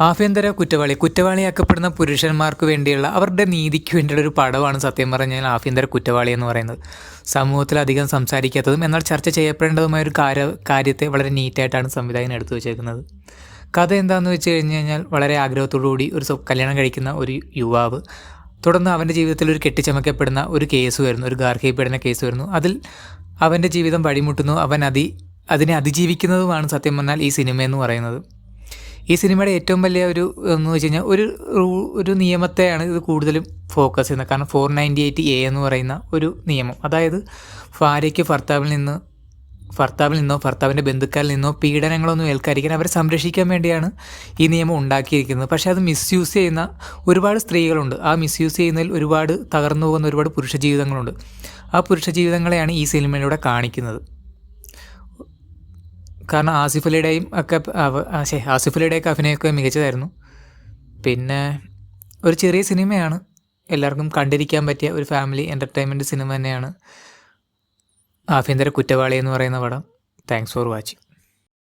ആഭ്യന്തര കുറ്റവാളിയാക്കപ്പെടുന്ന പുരുഷന്മാർക്ക് വേണ്ടിയുള്ള അവരുടെ നീതിക്ക് വേണ്ടിയുള്ള ഒരു പടമാണ് സത്യം പറഞ്ഞാൽ ആഭ്യന്തര കുറ്റവാളി എന്ന് പറയുന്നത്. സമൂഹത്തിൽ അധികം സംസാരിക്കാത്തതും എന്നാൽ ചർച്ച ചെയ്യപ്പെടേണ്ടതുമായ ഒരു കാര്യത്തെ വളരെ നീറ്റായിട്ടാണ് സംവിധായകൻ എടുത്തു വച്ചേക്കുന്നത്. കഥ എന്താണെന്ന് വെച്ച് കഴിഞ്ഞ് കഴിഞ്ഞാൽ വളരെ ആഗ്രഹത്തോടുകൂടി കല്യാണം കഴിക്കുന്ന ഒരു യുവാവ്, തുടർന്ന് അവൻ്റെ ജീവിതത്തിൽ ഒരു കെട്ടിച്ചമക്കപ്പെടുന്ന ഒരു കേസ് വരുന്നു, ഒരു ഗാർഹിക പീഡന കേസ് വരുന്നു. അതിൽ അവൻ്റെ ജീവിതം വഴിമുട്ടുന്നു, അവൻ അതിനെ അതിജീവിക്കുന്നതുമാണ് സത്യം പറഞ്ഞാൽ ഈ സിനിമ എന്ന് പറയുന്നത്. ഈ സിനിമയുടെ ഏറ്റവും വലിയ എന്ന് വെച്ച് കഴിഞ്ഞാൽ ഒരു നിയമത്തെയാണ് ഇത് കൂടുതലും ഫോക്കസ് ചെയ്യുന്നത്. കാരണം 498A എന്ന് പറയുന്ന ഒരു നിയമം, അതായത് ഭാര്യയ്ക്ക് ഭർത്താവിൽ നിന്നോ ഭർത്താവിൻ്റെ ബന്ധുക്കാരിൽ നിന്നോ പീഡനങ്ങളൊന്നും ഏൽക്കാതിരിക്കാൻ അവരെ സംരക്ഷിക്കാൻ വേണ്ടിയാണ് ഈ നിയമം ഉണ്ടാക്കിയിരിക്കുന്നത്. പക്ഷേ അത് മിസ്യൂസ് ചെയ്യുന്ന ഒരുപാട് സ്ത്രീകളുണ്ട്. ആ മിസ്യൂസ് ചെയ്യുന്നതിൽ ഒരുപാട് തകർന്നു പോകുന്ന ഒരുപാട് പുരുഷ ജീവിതങ്ങളുണ്ട്. ആ പുരുഷ ജീവിതങ്ങളെയാണ് ഈ സിനിമയിലൂടെ കാണിക്കുന്നത്. കാരണം ആസിഫ് അലിയുടെയൊക്കെ അഭിനയമൊക്കെ മികച്ചതായിരുന്നു. പിന്നെ ഒരു ചെറിയ സിനിമയാണ്, എല്ലാവർക്കും കണ്ടിരിക്കാൻ പറ്റിയ ഒരു ഫാമിലി എൻ്റർടൈൻമെൻറ്റ് സിനിമ തന്നെയാണ് ആഭ്യന്തര കുറ്റവാളി എന്ന് പറയുന്ന പടം. Thanks for watching.